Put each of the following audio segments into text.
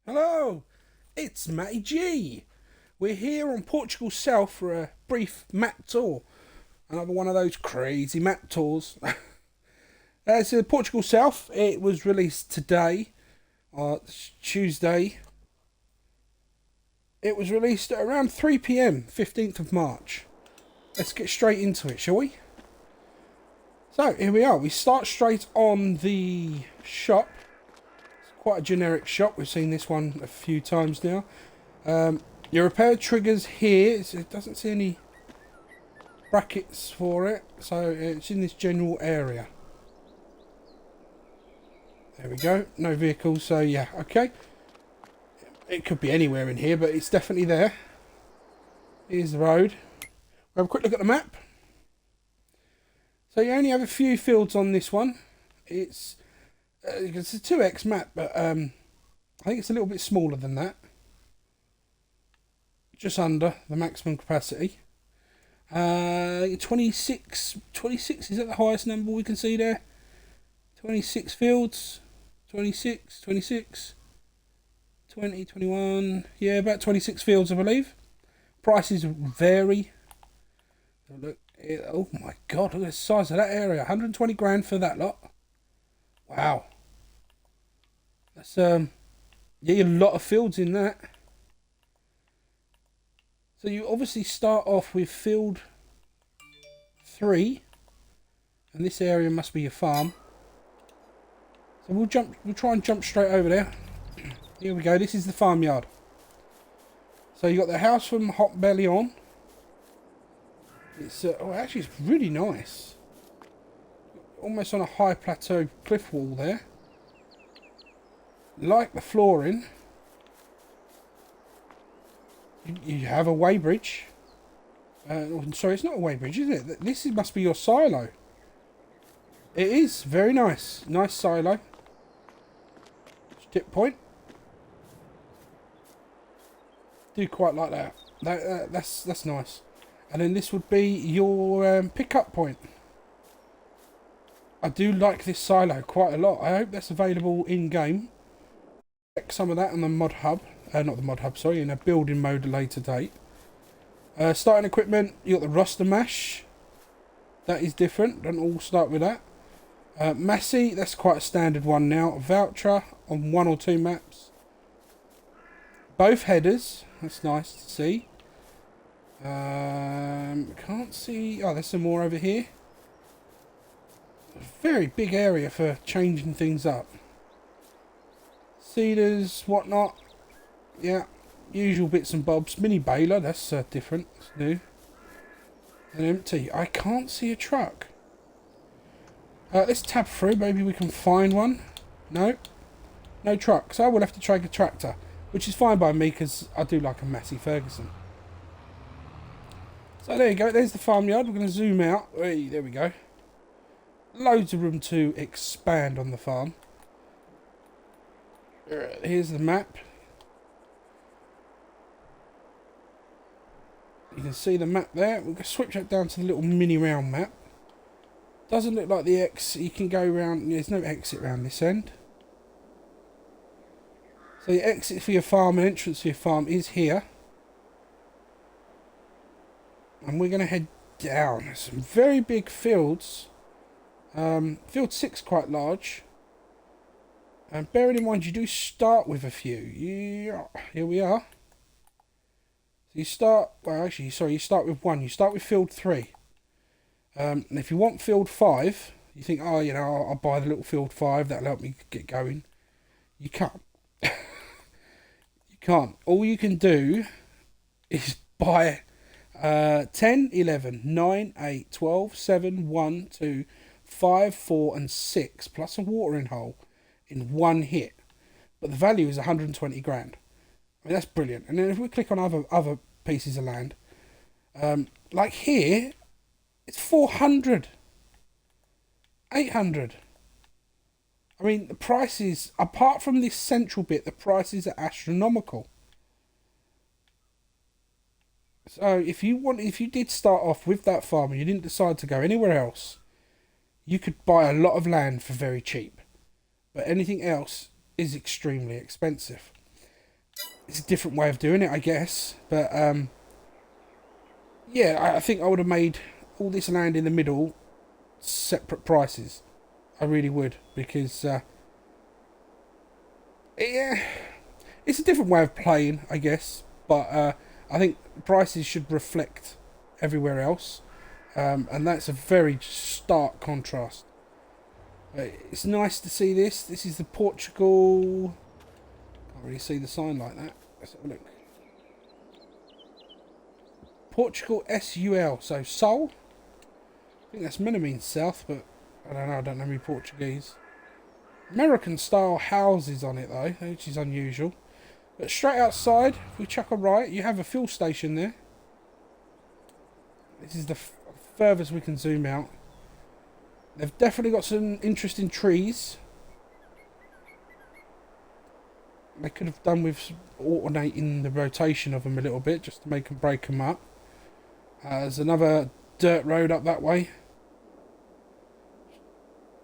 Hello, it's Matty G. We're here on Portugal South for a brief map tour. Another one of those crazy map tours. It's Portugal South. It was released today, Tuesday. It was released at around 3 p.m, 15th of March. Let's get straight into it, shall we? So, here we are. We start straight on the shop. Quite a generic shop. We've seen this one a few times now. Your repair triggers here. It doesn't see any brackets for it, so it's in this general area. There we go. No vehicles, so yeah, okay. It could be anywhere in here, but it's definitely there. Here's the road. We'll have a quick look at the map. So you only have a few fields on this one. It's a 2x map, but I think it's a little bit smaller than that. Just under the maximum capacity. 26, is that the highest number we can see there? 26 fields. 26, 26, 20, 21. Yeah, about 26 fields, I believe. Prices vary. Look, oh my god, look at the size of that area. 120 grand for that lot. Wow. That's yeah, a lot of fields in that. So you obviously start off with field 3, and this area must be your farm. So we'll try and jump straight over there. Here we go. This is the farmyard. So you got the house from Hot Belly on. It's oh, actually it's really nice. Almost on a high plateau cliff wall there. Like the flooring, you have a weighbridge. Sorry, it's not a weighbridge, is it? This must be your silo. It is very nice. Nice silo. Dip point. Do quite like that. That's nice. And then this would be your pickup point. I do like this silo quite a lot. I hope that's available in game. Check some of that on the mod hub. Not the mod hub, sorry, in a building mode later date. Starting equipment, you got the roster mash. That is different. Don't all start with that. Massey, that's quite a standard one now. Voucher on 1 or 2 maps. Both headers, that's nice to see. Can't see. Oh, there's some more over here. A very big area for changing things up. Seeders, whatnot. Yeah, usual bits and bobs. Mini baler, that's different. That's new. And empty. I can't see a truck. Let's tab through. Maybe we can find one. No. No truck. So we'll have to take a tractor. Which is fine by me because I do like a Massey Ferguson. So there you go. There's the farmyard. We're going to zoom out. Hey, there we go. Loads of room to expand on the farm. Here's the map. You can see the map there. We'll switch that down to the little mini round map. Doesn't look like the X. You can go around. There's no exit around this end. So the exit for your farm and entrance for your farm is here. And we're going to head down. There's some very big fields. Field 6 quite large. And bearing in mind you do start with a few. Yeah, here we are. So you start, well actually, sorry, you start with 1. You start with field 3. And if you want field 5, you think, oh, you know, I'll buy the little field 5, that'll help me get going. You can't. You can't. All you can do is buy 10, 11, 9, 8, 12, 7, 1, 2, 5, 4 and 6 plus a watering hole in one hit. But the value is 120 grand. I mean, that's brilliant. And then if we click on other pieces of land, like here, it's 400, 800. I mean, the prices, apart from this central bit, the prices are astronomical. So if you did start off with that farm and you didn't decide to go anywhere else, you could buy a lot of land for very cheap. But anything else is extremely expensive. It's a different way of doing it, I guess. But yeah, I think I would have made all this land in the middle separate prices. I really would, because yeah, it's a different way of playing, I guess. But I think prices should reflect everywhere else, and that's a very stark contrast. It's nice to see this. This is the Portugal. Can't really see the sign like that. Let's have a look. Portugal SUL, so Sol. I think that's meant to mean south, but I don't know. I don't know any Portuguese. American style houses on it though, which is unusual. But straight outside, if we chuck a right, you have a fuel station there. This is the furthest we can zoom out. They've definitely got some interesting trees. They could have done with alternating the rotation of them a little bit, just to make them break them up. There's another dirt road up that way.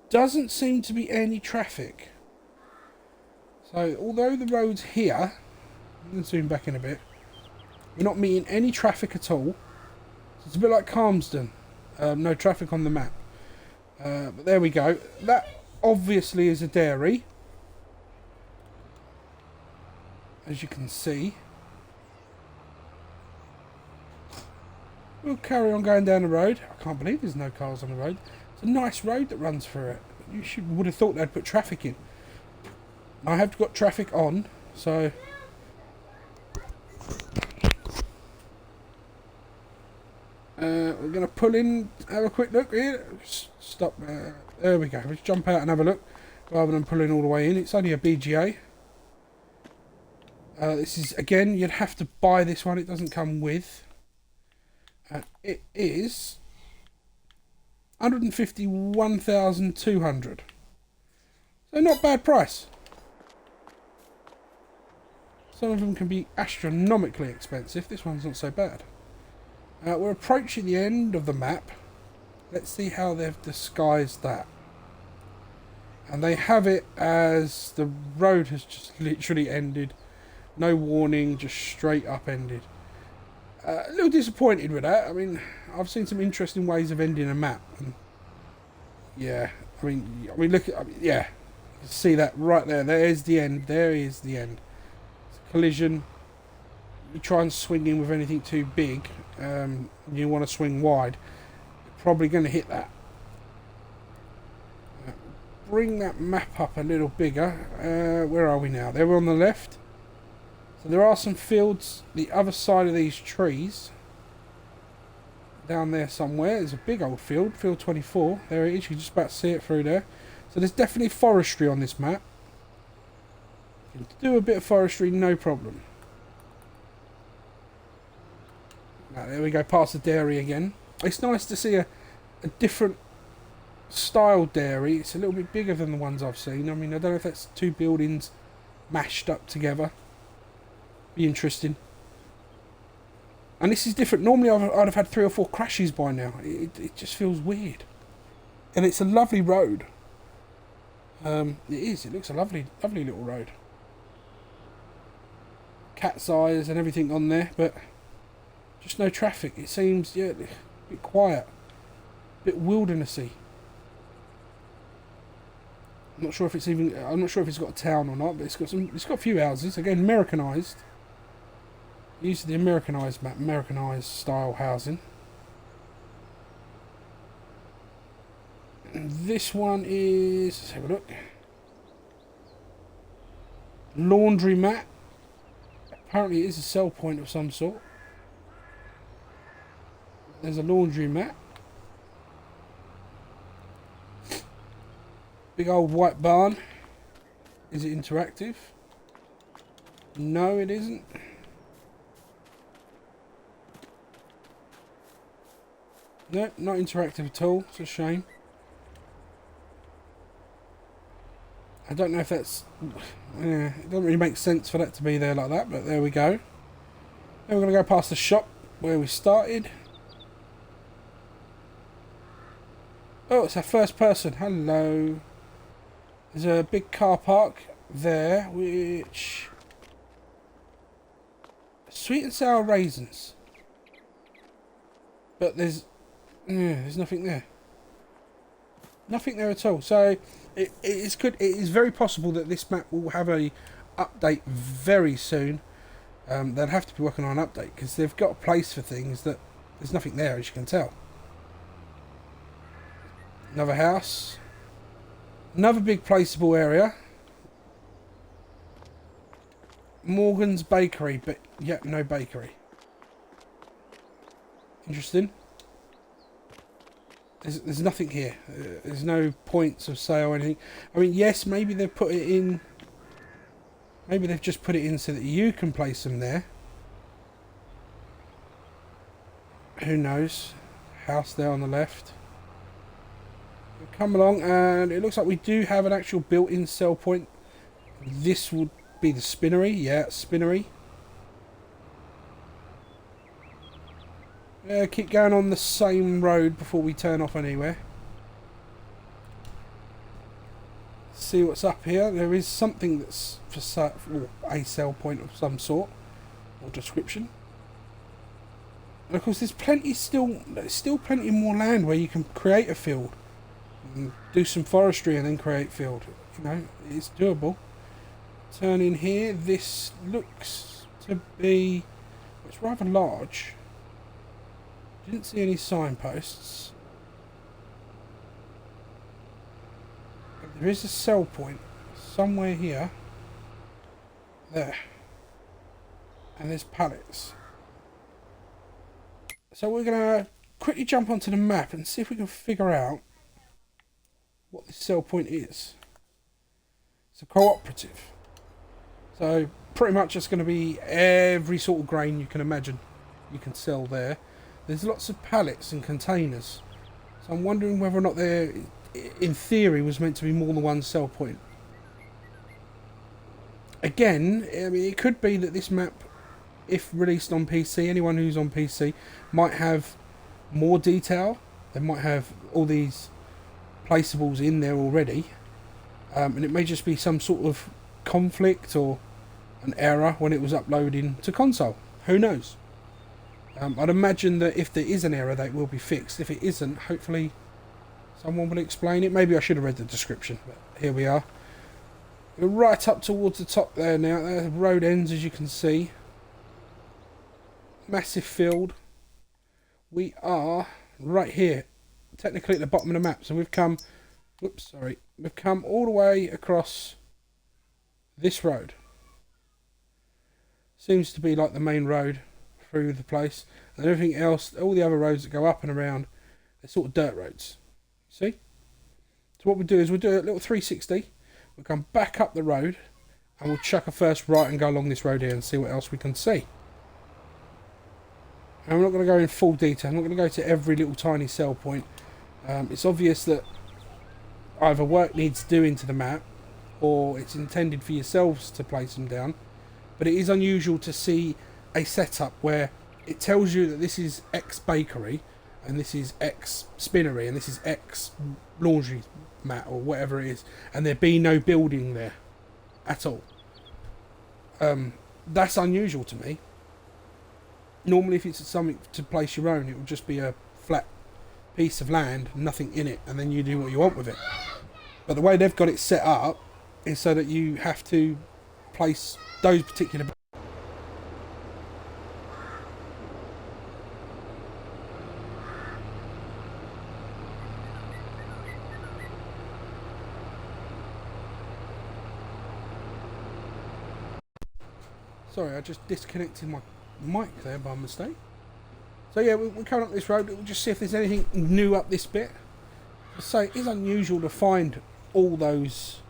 Doesn't seem to be any traffic. So, although the road's here, I'm going to zoom back in a bit, we're not meeting any traffic at all. So it's a bit like Calmsden. No traffic on the map. But there we go. That obviously is a dairy, as you can see. We'll carry on going down the road. I can't believe there's no cars on the road. It's a nice road that runs through it. You would have thought they'd put traffic in. I have got traffic on, so we're going to pull in, have a quick look here. Stop. There we go. Let's jump out and have a look rather than pulling all the way in. It's only a BGA. This is, again, you'd have to buy this one. It doesn't come with. It is 151,200. So not bad price. Some of them can be astronomically expensive. This one's not so bad. We're approaching the end of the map. Let's see how they've disguised that. And they have it as the road has just literally ended. No warning, just straight up ended. A little disappointed with that. I mean, I've seen some interesting ways of ending a map. And yeah, I mean, look at, yeah, you can see that right there. There's the end. There is the end. It's a collision. You try and swing in with anything too big, you want to swing wide, you're probably going to hit that. Bring that map up a little bigger. Where are we now? They're on the left. So there are some fields the other side of these trees. Down there somewhere. There's a big old field. Field 24. There it is. You can just about see it through there. So there's definitely forestry on this map. You can do a bit of forestry, no problem. There we go, past the dairy again. It's nice to see a different style dairy. It's a little bit bigger than the ones I've seen. I mean, I don't know if that's two buildings mashed up together. Be interesting. And this is different. Normally I'd have had 3 or 4 crashes by now. It just feels weird. And it's a lovely road. It is. It looks a lovely little road. Cat's eyes and everything on there, but just no traffic. It seems, yeah, a bit quiet, a bit wildernessy. I'm not sure if it's got a town or not, but it's got a few houses. Again, Americanized. Used the Americanized map, Americanized style housing. And this one is, let's have a look. Laundromat. Apparently, it is a sell point of some sort. There's a laundromat. Big old white barn. Is it interactive? No, it isn't. No, not interactive at all. It's a shame. I don't know if that's... Yeah, it doesn't really make sense for that to be there like that, but there we go. Then we're going to go past the shop where we started. Oh, it's our first person. Hello. There's a big car park there, which sweet and sour raisins. But there's nothing there. Nothing there at all. So it is very possible that this map will have a update very soon. They'll have to be working on an update because they've got a place for things that there's nothing there, as you can tell. Another house. Another big placeable area. Morgan's Bakery, but yet no bakery. Interesting. There's nothing here. There's no points of sale or anything. I mean, yes, maybe they've put it in. Maybe they've just put it in so that you can place them there. Who knows? House there on the left. We'll come along, and it looks like we do have an actual built-in sell point. This would be the spinnery. Yeah, spinnery. Keep going on the same road before we turn off anywhere. See what's up here. There is something that's for sale, or a sell point of some sort, or description. And of course, there's still plenty more land where you can create a field, and do some forestry, and then create field. You know, it's doable. Turn in here. This looks to be, it's rather large. Didn't see any signposts. But there is a sell point somewhere here. There. And there's pallets. So we're going to quickly jump onto the map and see if we can figure out what this sell point is. It's a cooperative. So pretty much it's going to be every sort of grain you can imagine you can sell there. There's lots of pallets and containers. So I'm wondering whether or not there, in theory, was meant to be more than one sell point. Again, I mean, it could be that this map, if released on PC, anyone who's on PC might have more detail. They might have all these placeables in there already. And it may just be some sort of conflict or an error when it was uploading to console. Who knows? I'd imagine that if there is an error, that will be fixed. If it isn't, hopefully someone will explain it. Maybe I should have read the description, but here we are. We're right up towards the top there now. The road ends, as you can see. Massive field. We are right here, technically at the bottom of the map. So we've come, whoops, sorry. We've come all the way across this road. Seems to be like the main road through the place, and everything else, all the other roads that go up and around, they're sort of dirt roads. See? So what we'll do is we'll do a little 360. We'll come back up the road, and we'll chuck a first right and go along this road here and see what else we can see. And I'm not going to go in full detail. I'm not going to go to every little tiny sell point. It's obvious that either work needs doing to the map, or it's intended for yourselves to place them down. But it is unusual to see a setup where it tells you that this is X bakery and this is X spinnery and this is X laundry mat or whatever it is, and there be no building there at all. That's unusual to me. Normally if it's something to place your own, it would just be a flat piece of land, nothing in it, and then you do what you want with it. But the way they've got it set up is so that you have to place those particular. Sorry, I just disconnected my mic there by mistake. So yeah, we're coming up this road. We'll just see if there's anything new up this bit. So it is unusual to find all those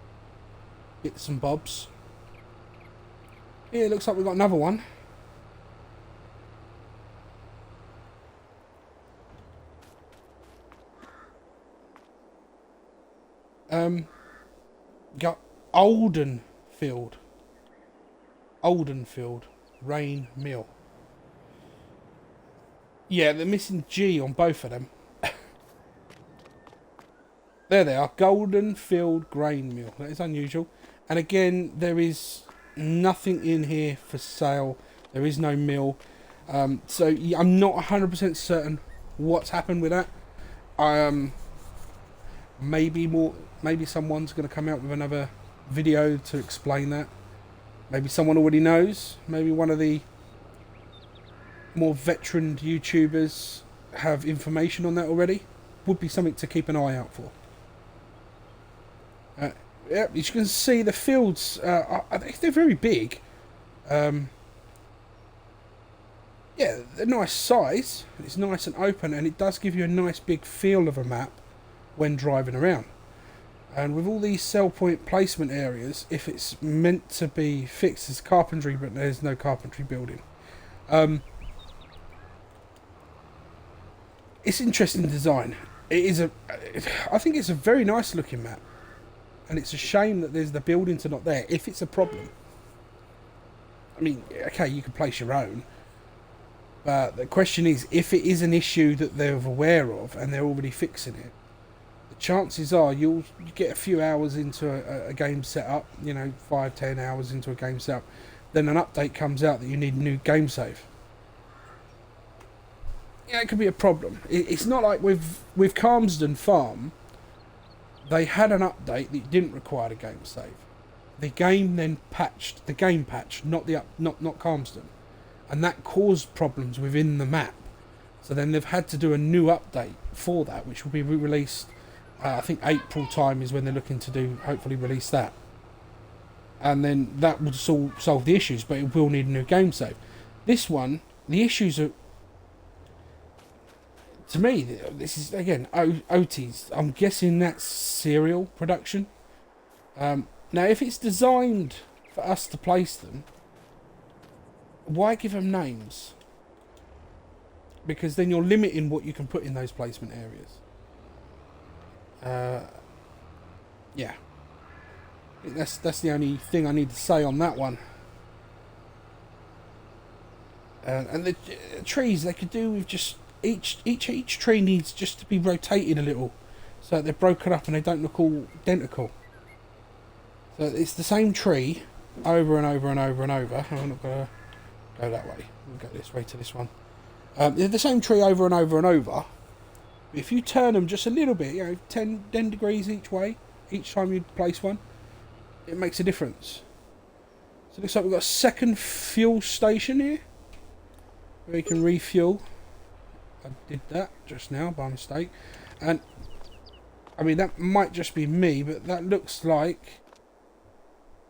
bits and bobs. Here it looks like we've got another one. Got Oldenfield Rain Mill. Yeah, they're missing G on both of them. There they are, Goldenfield Grain Mill. That is unusual. And again, there is nothing in here for sale There is no mill. So I'm not 100% certain what's happened with that. Maybe someone's going to come out with another video to explain that. Maybe someone already knows. Maybe one of the more veteran YouTubers have information on that already. Would be something to keep an eye out for. Yeah, as you can see, the fields, they're very big. Yeah, they're nice size. It's nice and open, and it does give you a nice big feel of a map when driving around. And with all these sell point placement areas, if it's meant to be fixed as carpentry, but there's no carpentry building. It's interesting design. I think it's a very nice looking map. And it's a shame that there's the buildings are not there, if it's a problem. I mean, okay, you can place your own. But the question is, if it is an issue that they're aware of and they're already fixing it, the chances are you get a few hours into a game setup, 5-10 hours into a game setup, then an update comes out that you need a new game save. Yeah, it could be a problem. It's not like with Calmsden Farm, they had an update that didn't require a game save. The game then patched the game patch, not Calmsden, and that caused problems within the map. So then they've had to do a new update for that, which will be released. I think April time is when they're looking to hopefully release that, and then that will solve the issues. But it will need a new game save. This one, the issues are. To me, this is, again, OTs. I'm guessing that's serial production. Now, if it's designed for us to place them, why give them names? Because then you're limiting what you can put in those placement areas. Yeah. That's the only thing I need to say on that one. And the trees, they could do with just... Each tree needs just to be rotated a little, so that they're broken up and they don't look all identical. So it's the same tree over and over and over and over. I'm not going to go that way. We'll go this way to this one. They're the same tree over and over and over. If you turn them just a little bit, 10 degrees each way, each time you place one, it makes a difference. So it looks like we've got a second fuel station here, where you can refuel. I did that just now by mistake, and I mean that might just be me, but that looks like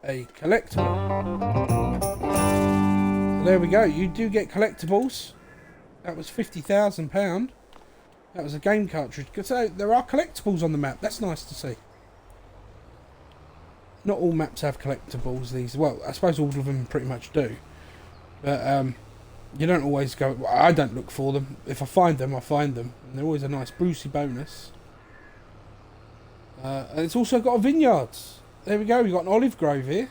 a collectible. So there we go. You do get collectibles. That was £50,000. That was a game cartridge. So there are collectibles on the map. That's nice to see. Not all maps have collectibles. Well, I suppose all of them pretty much do, but you don't always go... I don't look for them. If I find them, I find them. And they're always a nice Brucey bonus. And it's also got a vineyards. There we go. We've got an olive grove here.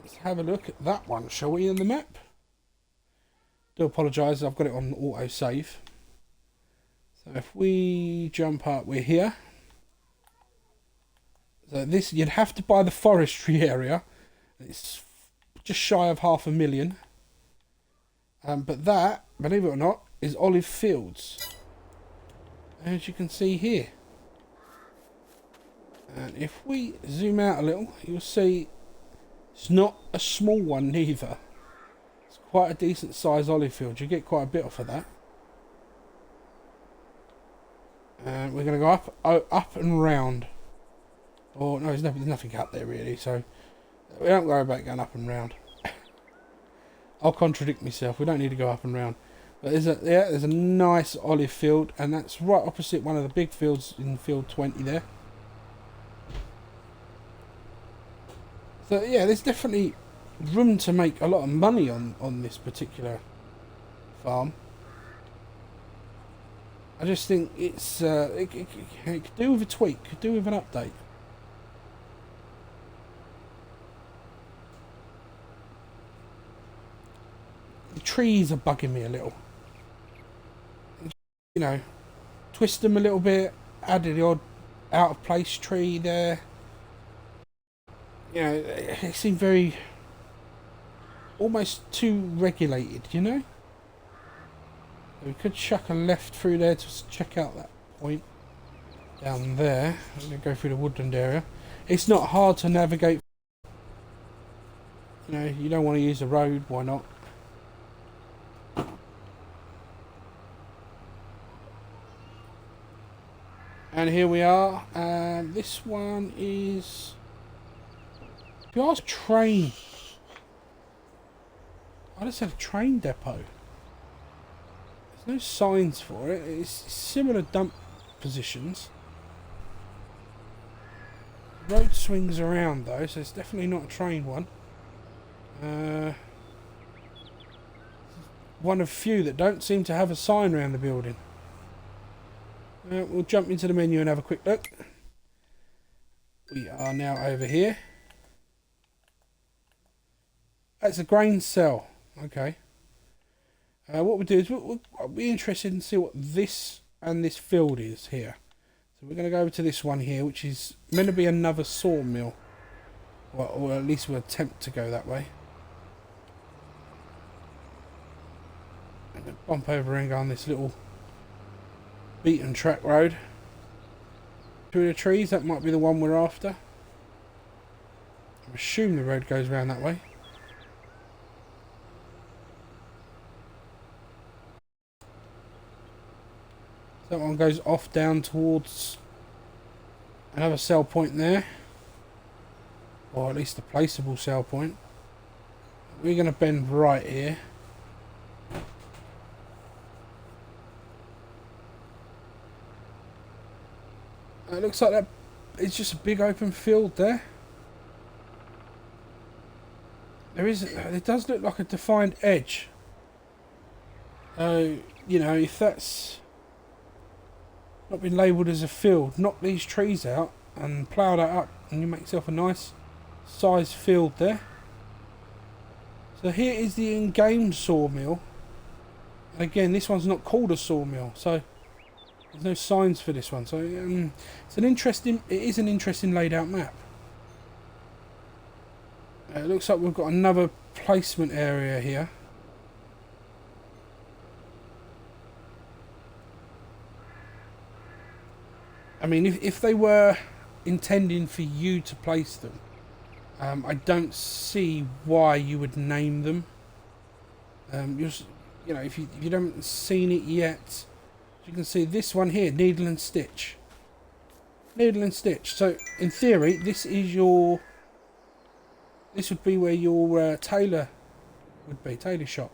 Let's have a look at that one, shall we, on the map? Do apologise, I've got it on auto save. So if we jump up, we're here. So this, you'd have to buy the forestry area. It's just shy of 500,000. But that, believe it or not, is olive fields, as you can see here. And if we zoom out a little, you'll see it's not a small one neither. It's quite a decent size olive field. You get quite a bit off of that. And we're going to go up and round. Or no, there's nothing up there really, so we don't worry about going up and round. I'll contradict myself. We don't need to go up and round. But there's a nice olive field, and that's right opposite one of the big fields in field 20 there. So yeah, there's definitely room to make a lot of money on this particular farm. I just think it's it could do with a tweak, could do with an update. The trees are bugging me a little. Twist them a little bit, add the odd out of place tree there. They seem very almost too regulated, you know? We could chuck a left through there to check out that point down there. I'm going to go through the woodland area. It's not hard to navigate. You know, you don't want to use the road, why not? And here we are. This one is... If you ask train... I just said a train depot. There's no signs for it. It's similar dump positions. The road swings around though, so it's definitely not a train one. One of few that don't seem to have a sign around the building. We'll jump into the menu and have a quick look. We are now over here. That's a grain cell. Okay. What we'll do is we'll be interested in see what this and this field is here. So we're going to go over to this one here, which is meant to be another sawmill. Or at least we'll attempt to go that way. I'm going to bump over and go on this little beaten track road. Through the trees, that might be the one we're after. I assume the road goes around that way. That one goes off down towards another sell point there. Or at least a placeable sell point. We're going to bend right here. It looks like that it's just a big open field there. It does look like a defined edge. You know, if that's not been labelled as a field, knock these trees out and plough that up and you make yourself a nice sized field there. So here is the in-game sawmill. And again, this one's not called a sawmill, so there's no signs for this one. So it is an interesting laid out map. It looks like we've got another placement area here. I mean, if they were intending for you to place them, I don't see why you would name them. You know, if you haven't seen it yet, you can see this one here, needle and stitch. Needle and stitch. So in theory, this would be where your tailor would be, tailor shop.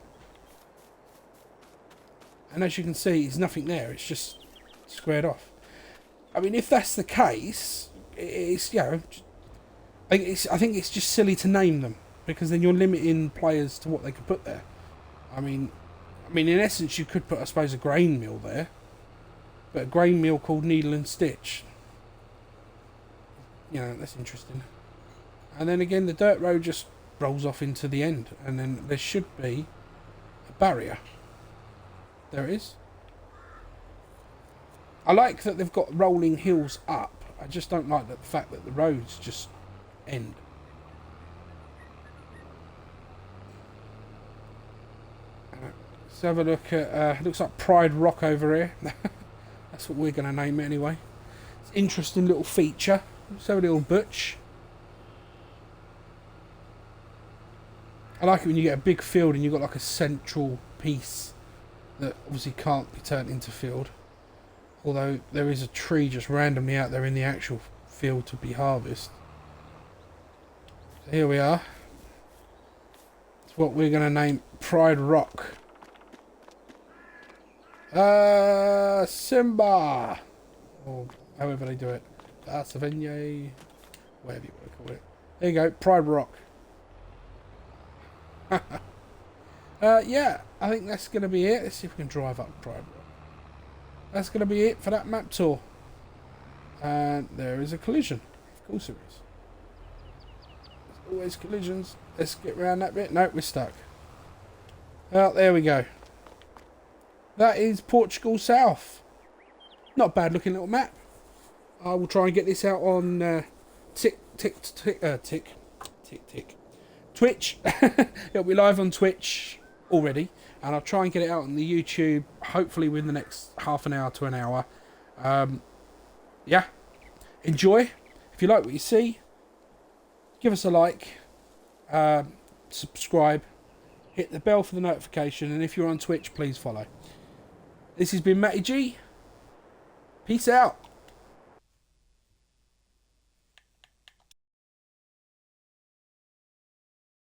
And as you can see, there's nothing there. It's just squared off. I mean, if that's the case, it's, you know, I think it's just silly to name them, because then you're limiting players to what they could put there. I mean, in essence, you could put, I suppose, a grain mill there, but a grain mill called Needle and Stitch. You know, that's interesting. And then again, the dirt road just rolls off into the end, and then there should be a barrier. There it is. I like that they've got rolling hills up. I just don't like the fact that the roads just end. Let's have a look at, looks like Pride Rock over here. That's what we're going to name it anyway. It's an interesting little feature. Let's have a little butch. I like it when you get a big field and you've got like a central piece that obviously can't be turned into field. Although there is a tree just randomly out there in the actual field to be harvested. So here we are. It's what we're going to name Pride Rock. Simba! Or however they do it. Savenye, whatever you want to call it. There you go, Pride Rock. Yeah, I think that's going to be it. Let's see if we can drive up Pride Rock. That's going to be it for that map tour. And there is a collision. Of course there is. There's always collisions. Let's get around that bit. Nope, we're stuck. Well, there we go. That is Portugal South. Not a bad looking little map. I will try and get this out on tick. Twitch. It'll be live on Twitch already, and I'll try and get it out on the YouTube hopefully within the next half an hour to an hour. Yeah, enjoy. If you like what you see, give us a like, subscribe, hit the bell for the notification, and if you're on Twitch, please follow. This has been Matty G. Peace out.